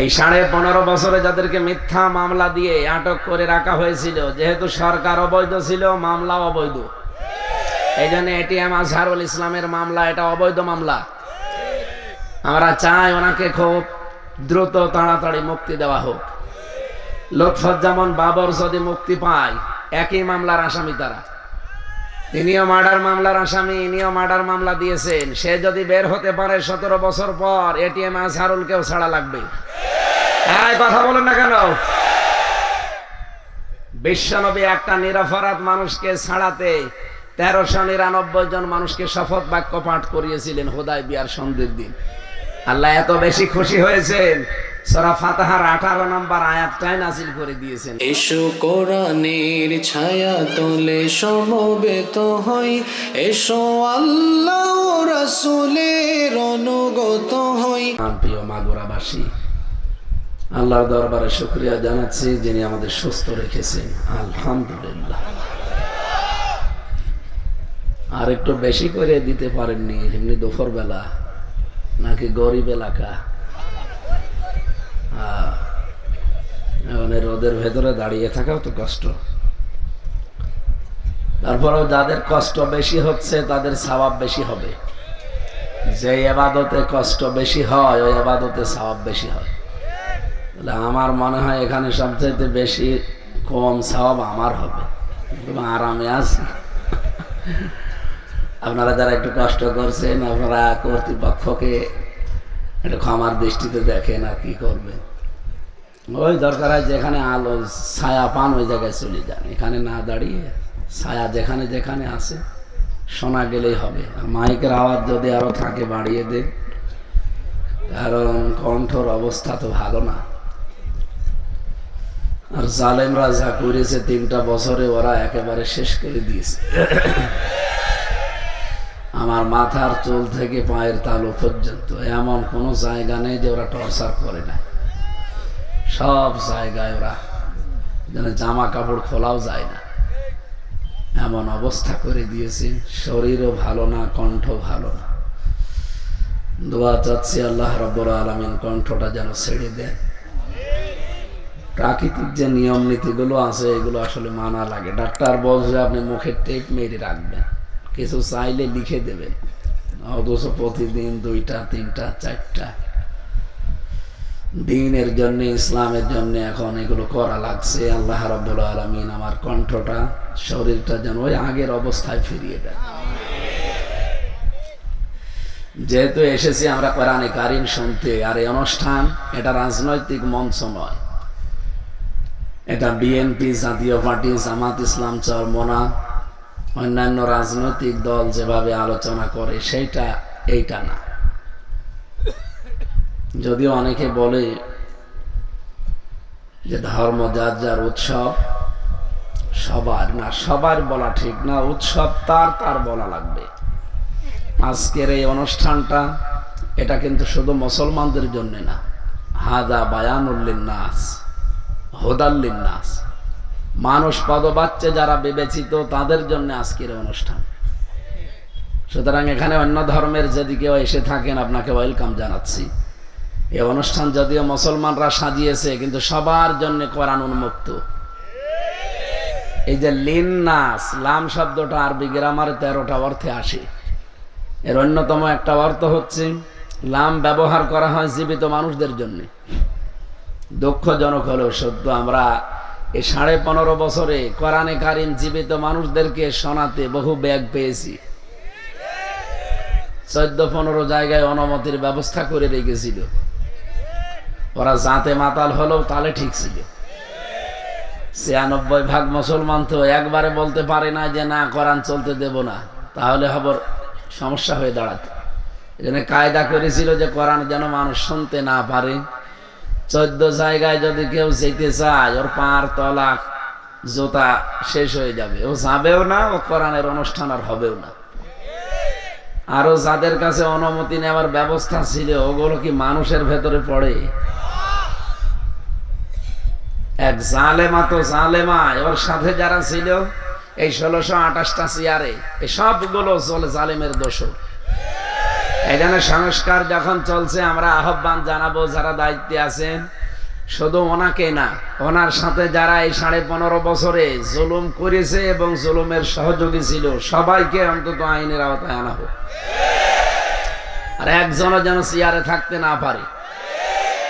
এই 15.5 বছরে যাদেরকে মিথ্যা মামলা দিয়ে আটক করে রাখা হয়েছিল, যেহেতু সরকার অবৈধ ছিল, মামলা অবৈধ, এই জন্য এটিএম আজহারুল ইসলামের মামলা এটা অবৈধ মামলা। আমরা চাই ওনাকে খুব দ্রুত তাড়াতাড়ি মুক্তি দেওয়া হোক। লুৎফুজ্জামান বাবর যদি মুক্তি পায়, একই মামলার আসামি তারা, তিনিও মার্ডার মামলার আসামি, ইনিও মার্ডার মামলা দিয়েছেন। সে যদি বের হতে পারে 17 বছর পর, এটিএম আজহারুলকেও ছাড়া লাগবে। এই কথা বলেন না কেন? বিশ্বনবী একটা নিরপরাধ মানুষকে ছাড়াতে 1399 জন মানুষকে শপথ বাক্য পাঠ করিয়েছিলেন হুদায়বিয়ার সন্ধির দিন। আল্লাহ এত বেশি খুশি হয়েছেন, সূরা ফাতিহার 18 নম্বর আয়াতটাই নাযিল করে দিয়েছেন। এসো কোরআনের ছায়া তলে সমবেত হই, এসো আল্লাহ ও রাসূলের অনুগত হই। প্রিয় মাগুরাবাসী, আল্লাহর দরবারে শুকরিয়া জানাচ্ছি যিনি আমাদের সুস্থ রেখেছেন, আলহামদুলিল্লাহ। আর একটু বেশি করে দিতে পারেননি, এমনি দুপুর বেলা নাকি গরিব এলাকা, মানে রোদের ভেতরে দাঁড়িয়ে থাকাও তো কষ্ট। তারপরেও যাদের কষ্ট বেশি হচ্ছে তাদের সওয়াব বেশি হবে। যে ইবাদতে কষ্ট বেশি হয় ওই ইবাদতে সওয়াব বেশি হয়। তাহলে আমার মনে হয় এখানে সবচেয়ে বেশি কম সওয়াব আমার হবে, আরামে আছে। আপনারা যারা একটু কষ্ট করছেন, আপনারা কর্তৃপক্ষকে একটু ক্ষমার দৃষ্টিতে দেখেন আর কি করবেন। ওই দরকার হয় যেখানে আলো ছায়া পান ওই জায়গায় চলে যান, এখানে না দাঁড়িয়ে ছায়া যেখানে যেখানে আছে শোনা গেলেই হবে। আর মাইকের আওয়াজ যদি আরো থাকে বাড়িয়ে দেন, কারণ কণ্ঠর অবস্থা তো ভালো না। আর জালেমরা যা করেছে 3টা বছরে ওরা একেবারে শেষ করে দিয়েছে। আমার মাথার চুল থেকে পায়ের তালু পর্যন্ত এমন কোনো জায়গা নেই যে ওরা টর্চার করে না। সব জায়গায় ওরা যেন জামা কাপড় খোলাও যায় না, এমন অবস্থা করে দিয়েছে। শরীরও ভালো না, কণ্ঠ ভালো না। দোয়া চাচ্ছি আল্লাহ রাব্বুল আলামিন কণ্ঠটা যেন ছেড়ে দেন। প্রাকৃতিক যে নিয়ম নীতিগুলো আছে এগুলো আসলে মানা লাগে। ডাক্তার বলছে আপনি মুখে টেপ মেরে রাখবেন, কিছু চাইলে লিখে দেবেন, অথচ প্রতিদিন 2টা 3টা 4টা দিনের জন্য, ইসলামের জন্য এখন এগুলো করা লাগছে। আল্লাহ রাব্বুল আলামিন আমার কণ্ঠটা, শরীরটা যেন ওই আগের অবস্থায় ফিরিয়ে দেন। যেহেতু এসেছি আমরা কোরআনে কারীম শুনতে, আর এই অনুষ্ঠান এটা রাজনৈতিক মঞ্চ নয়, এটা বিএনপি, জাতীয় পার্টি, জামাত ইসলাম, চরমোনা, অন্যান্য রাজনৈতিক দল যেভাবে আলোচনা করে সেইটা এইটা না। যদিও অনেকে বলে যে ধর্ম যার যার উৎসব, সবার না, সবার বলা ঠিক না, উৎসব তার তার বলা লাগবে। আজকের এই অনুষ্ঠানটা এটা কিন্তু শুধু মুসলমানদের জন্য না, হাদা বায়ানুল লিন্নাস হুদাল লিন্নাস, মানুষ পদবাচ্চে যারা বিবেচিত তাদের জন্য আজকের অনুষ্ঠান। সুতরাং এখানে অন্য ধর্মের যদি কেউ এসে থাকেন আপনাকে ওয়েলকাম জানাচ্ছি। এই অনুষ্ঠান যদিও মুসলমানরা সাজিয়েছে কিন্তু সবার জন্য কোরআন উন্মুক্ত। এই যে লিন্নাস, লাম শব্দটা আরবি গ্রামারে 13টা অর্থে আসে। এর অন্যতম একটা অর্থ হচ্ছে লাম ব্যবহার করা হয় জীবিত মানুষদের জন্য। দুঃখজনক হলেও সত্য, আমরা এই 15.5 বছরে কোরআনে কারীম জীবিত মানুষদেরকে শোনাতে বহু ব্যাগ পেয়েছি। 14-15 জায়গায় অনুমতির ব্যবস্থা করে রেখেছিল। ওরা জাতে মাতাল হলেও তালে ঠিক ছিল। 96% মুসলমান তো একবারে বলতে পারে না যে না কোরআন চলতে দেব না, তাহলে হবার সমস্যা হয়ে দাঁড়াতো। এখানে কায়দা করেছিল যে কোরআন যেন মানুষ শুনতে না পারে। 14 জায়গায় যদি কেউ যেতে চায় ওর পার তলা জোতা শেষ হয়ে যাবে, ও যাবেও না, ও কোরআনের অনুষ্ঠান আর হবেও না। আরো যাদের কাছে অনুমতি নেওয়ার ব্যবস্থা ছিল ওগুলো কি মানুষের ভেতরে পড়ে? এক জালেমা তো জালেমা, ওর সাথে যারা ছিল এই 1628টা চেয়ারে, এই সবগুলো চলে জালেমের দোষর। এই জন্য সংস্কার যখন চলছে আমরা আহ্বান জানাবো যারা দায়িত্বে আছেন, শুধু ওনাকে না, ওনার সাথে যারা এই 15.5 বছরে জুলুম করেছে এবং জুলুমের সহযোগী ছিল সবাইকে অন্তত আইনের আওতায় আনা হোক। আর একজনও যেন চেয়ারে থাকতে না পারে।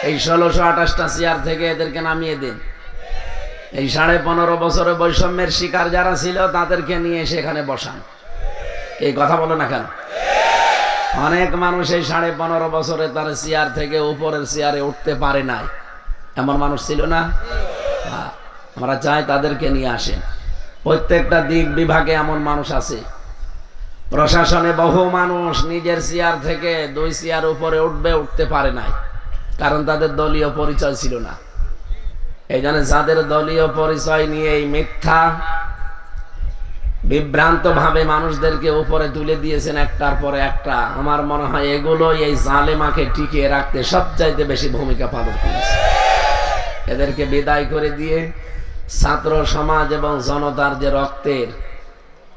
এই 1628টা চেয়ার থেকে এদেরকে নামিয়ে দিন। এই 15.5 বছরে বৈষম্যের শিকার যারা ছিল তাদেরকে নিয়ে সেখানে বসান। এই কথা বলো না কেন? অনেক মানুষ এই 15.5 বছরে তার চেয়ার থেকে উপরের চেয়ারে উঠতে পারে নাই, এমন মানুষ ছিল না? আমরা চাই তাদেরকে নিয়ে আসেন। প্রত্যেকটা দিক বিভাগে এমন মানুষ আছে। প্রশাসনে বহু মানুষ নিজের চেয়ার থেকে 2 চেয়ার উপরে উঠতে পারে নাই, কারণ তাদের দলীয় পরিচয় ছিল না। এই জন্য যাদের দলীয় পরিচয় নিয়ে এই মিথ্যা বিভ্রান্ত ভাবে মানুষদেরকে উপরে তুলে দিয়েছেন একটার পরে একটা, আমার মনে হয় এগুলো এই জালেমাকে টিকিয়ে রাখতে সবচাইতে বেশি ভূমিকা পালন করেছে। এদেরকে বিদায় করে দিয়ে ছাত্র সমাজ এবং জনতার যে রক্তের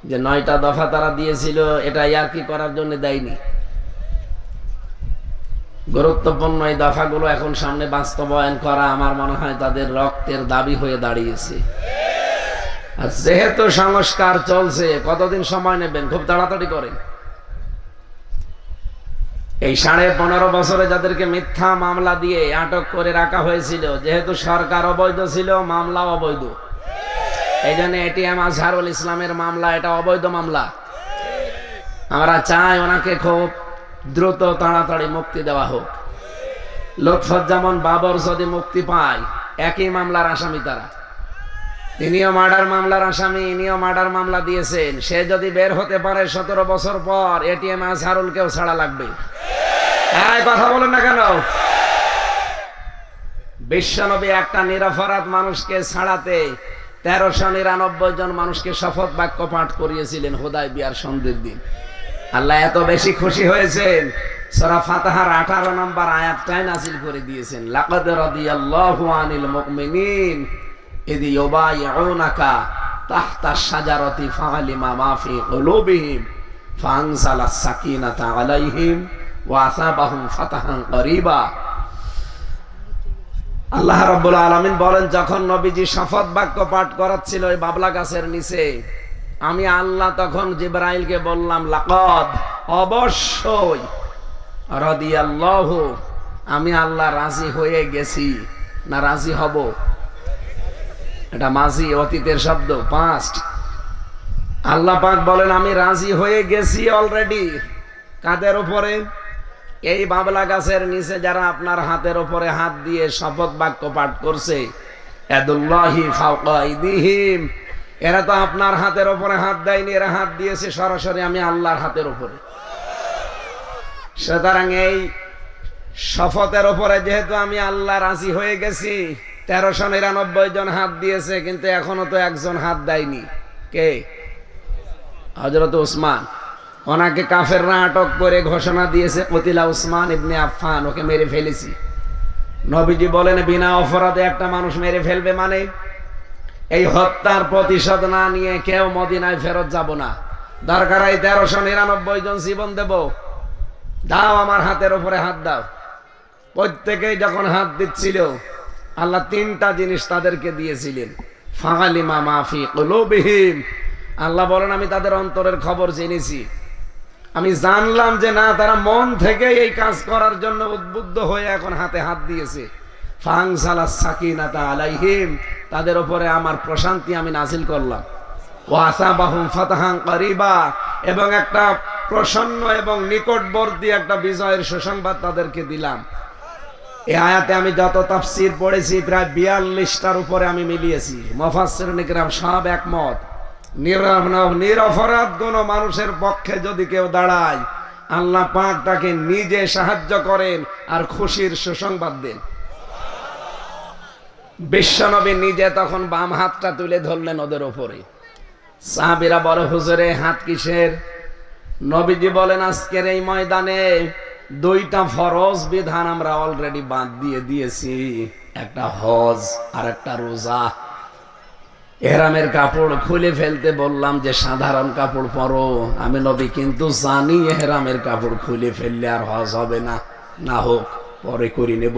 যে 9টা দফা তারা দিয়েছিল, এটা আর কি করার জন্য দেয়নি। গুরুত্বপূর্ণ এই দফাগুলো এখন সামনে বাস্তবায়ন করা আমার মনে হয় তাদের রক্তের দাবি হয়ে দাঁড়িয়েছে। আর যেহেতু সংস্কার চলছে, কতদিন সময় নেবেন? খুব তাড়াতাড়ি করেন। এই 15.5 বছরে যাদেরকে মিথ্যা মামলা দিয়ে আটক করে রাখা হয়েছিল, যেহেতু সরকার অবৈধ ছিল, মামলা অবৈধ। এই জন্য এটিএম আজহারুল ইসলামের মামলা এটা অবৈধ মামলা। আমরা চাই ওনাকে খুব দ্রুত তাড়াতাড়ি মুক্তি দেওয়া হোক। লুৎফুজ্জামান বাবর যদি মুক্তি পায়, একই মামলার আসামি তারা। তিনিও মার্ডার মামলার আসামি, ইনিও মার্ডার মামলা দিয়েছেন। সে যদি বের হতে পারে 17 বছর পর, এটিএম আজহারুলকেও ছাড়া লাগবে। এই কথা বলেন না কেন? বিশ্বনবী একটা নিরপরাধ মানুষকে ছাড়াতে 1399 জন মানুষকে শপথ বাক্য পাঠ করিয়েছিলেন হুদায়বিয়ার সন্ধির দিন। আল্লাহ এত বেশি খুশি হয়েছেন, সূরা ফাতিহার 18 নম্বর আয়াতটাই নাযিল করে দিয়েছেন। লাকাদ রাদিয়াল্লাহু আনিল মুমিনিন ইয ইউবাইউনাকা তাহতাশ শাজারাতি ফাআলিমা মা ফি কুলুবিহিম ফাআনজালাস সাকিনাতা আলাইহিম ওয়া আসাবাহুম ফাতহান করিবা। আল্লাহ রাব্বুল আলামিন বলেন, যখন নবীজি শপথ বাক্য পাঠ করাচ্ছিল ওই বাবলা গাছের নিচে, আমি আল্লাহ তখন জিবরাইলকে বললাম, লাকাদ, অবশ্যই, রাদিয়াল্লাহু, আমি আল্লাহ রাজি হয়ে গেছি, না রাজি হব। এটা মাজি, অতীতের শব্দ, পাস্ট। আল্লাহ পাক বলেন, আমি রাজি হয়ে গেছি অলরেডি। কাদের উপরে? এই বাবলা গাছের নিচে যারা আপনার হাতের উপরে হাত দিয়ে শপথ বাক্য পাঠ করছে, ইয়াদুল্লাহি ফাওকা আইদিহিম, এরা তো আপনার হাতের উপরে হাত দেয়নি, এরা হাত দিয়েছে সরাসরি আমি আল্লাহর হাতের উপরে। সুতরাং এই শপথের উপরে যেহেতু আমি আল্লাহ রাজি হয়ে গেছি, 1399 জন হাত দিয়েছে, কিন্তু এখনো তো একজন হাত দেয়নি। কে? হযরত উসমান। ওনাকে কাফেররা আটক করে ঘোষণা দিয়েছে, কতিলা উসমান ইবনে আফফান, ওকে মেরে ফেলেছি। নবীজি বলেন, বিনা অপরাধে একটা মানুষ মেরে ফেলবে মানে? এই হত্যার প্রতিশোধ না নিয়ে কেউ মদিনায় ফেরত যাব না। দরকার হয় 1399 জন জীবন দেব, দাও আমার হাতের উপরে হাত দাও। প্রত্যেকেই যখন হাত দিচ্ছিল, আল্লাহ 3টা জিনিস তাদেরকে দিয়েছিলেন। ফাআলিমা মা ফি কুলুবিহিম, আল্লাহ বলেন আমি তাদের অন্তরের খবর জেনেছি। আমি জানলাম যে না, তারা মন থেকে এই কাজ করার জন্য উদ্বুদ্ধ হয়ে এখন হাতে হাত দিয়েছে। ফাআনজালাস সাকিনাতা আলাইহিম, তাদের উপরে আমার প্রশান্তি আমি নাজিল করলাম। ওয়া আসাবাহুম ফাতহান করিবা, এবং একটা প্রসন্ন এবং নিকটবর্তী একটা বিজয়ের সুসংবাদ তাদেরকে দিলাম। এই আয়াতে আমি যত তাফসীর পড়েছি প্রায় 42টার উপরে আমি মিলিয়েছি। মুফাসসিরুন কিরাম সব একমত, নিরপরাধ কোন মানুষের পক্ষে যদি কেউ দাঁড়ায়, আল্লাহ পাক তাকে নিজে সাহায্য করেন আর খুশির সুসংবাদ দেন। বিশ্বনবী নিজে তখন বাম হাতটা তুলে ধরলেন ওদের উপরে। সাহাবীরা বলে, হুজুরে হাত কিসের? নবীজি বলেন, আজকের এই ময়দানে 2টা ফরজ বিধান আমরা অলরেডি বাদ দিয়ে দিয়েছি, একটা হজ আর একটা রোজা। এহরামের কাপড় খুলে ফেলতে বললাম যে সাধারণ কাপড় পরো, আমি নবী কিন্তু জানি এহরামের কাপড় খুলে ফেললে আর হজ হবে না, না হোক পরে করে নেব।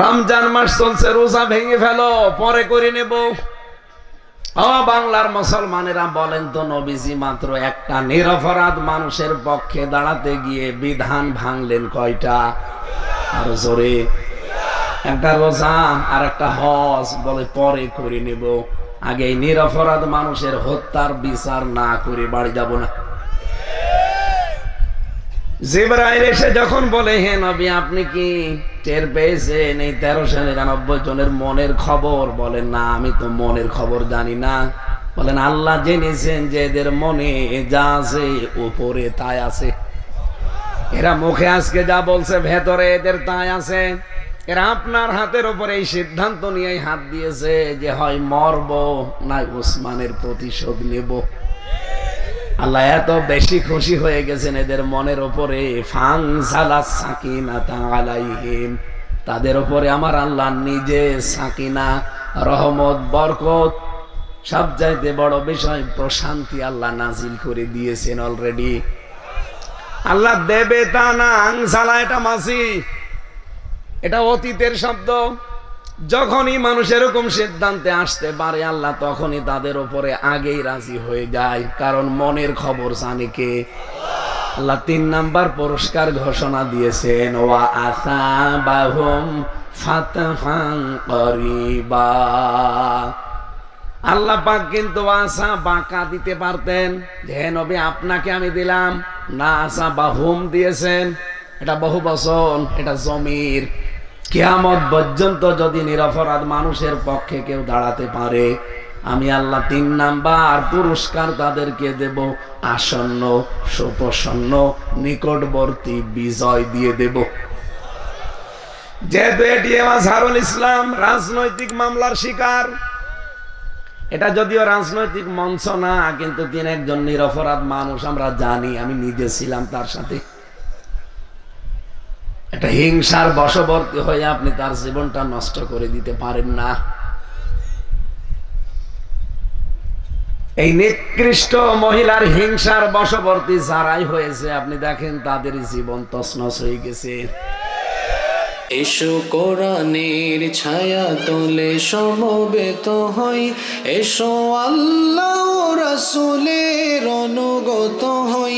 রমজান মাস চলছে, রোজা ভেঙে ফেলো, পরে করে নেব। ও বাংলার মুসলমানেরা বলেন তো, নবীজি মাত্র একটা নিরপরাধ মানুষের পক্ষে দাঁড়াতে গিয়ে বিধান ভাঙলেন কয়টা? আর জোরে, একটা রোজা আর একটা হজ, বলে পরে করে নেব, আগে এই নিরপরাধ মানুষের হত্যার বিচার না করে বাড়ি যাব না। জিবরাইল এসে যখন বলে, হে নবী আপনি কি টের পেয়েছেন এই 1399 জনের মনের খবর? বলেন না, আমি তো মনের খবর জানি না। বলেন আল্লাহ জেনেছেন যে এদের মনে যা আছে উপরে তাই আছে। এরা মুখে আজকে যা বলছে ভেতরে এদের তাই আছে। এরা আপনার হাতের উপরে এই সিদ্ধান্ত নিয়ে হাত দিয়েছে যে হয় মরব না উসমানের প্রতিশোধ নেব। আল্লাহ এত বেশি খুশি হয়ে গেছেন এদের মনের উপরে, ফানজালাস সাকিনাতা আলাইহিম, তাদের উপরে আমার আল্লাহ নিজে সাকিনা, রহমত, বরকত, সবচাইতে বড় বিষয় প্রশান্তি আল্লাহ নাজিল করে দিয়েছেন অলরেডি। আল্লাহ দেবে তা না, আনসালা এটা মাসি, এটা অতীতের শব্দ। যখনই মানুষ এরকম সিদ্ধান্তে আসতে পারে আল্লাহ তখনই তাদের উপরে আগেই রাজি হয়ে যায়, কারণ মনের খবর জানে কে? আল্লাহ 3 নাম্বার পুরস্কার ঘোষণা দিয়েছেন, ওয়া আসাবাহুম ফাতহান করিবা। আল্লাহ পাক কিন্তু আসা বাঁকা দিতে পারতেন, যে নবী আপনাকে আমি দিলাম, না আসা বাহুম দিয়েছেন, এটা বহু বচন, এটা জমির। কিয়ামত পর্যন্ত যদি নিরপরাধ মানুষের পক্ষে কেউ দাঁড়াতে পারে, আমি আল্লাহ 3 নাম্বার পুরস্কার তাদেরকে দেব, আসন্ন, সুপ্রসন্ন, নিকটবর্তী বিজয় দিয়ে দেব। যেহেতু এটিএম আজহারুল ইসলাম রাজনৈতিক মামলার শিকার, এটা যদিও রাজনৈতিক মঞ্চ না, কিন্তু তিনি একজন নিরপরাধ মানুষ, আমরা জানি, আমি নিজে ছিলাম তার সাথে। একটা হিংসার বশবর্তী হয়ে আপনি তার জীবনটা নষ্ট করে দিতে পারেন না। এই নিকৃষ্ট মহিলার হিংসার বশবর্তী যারাই হয়েছে, আপনি দেখেন তাদের জীবন তছনছ হয়ে গেছে। এসো কোরআনের ছায়া তলে সমবেত হই, এসো আল্লাহ রাসূলের অনুগত হই।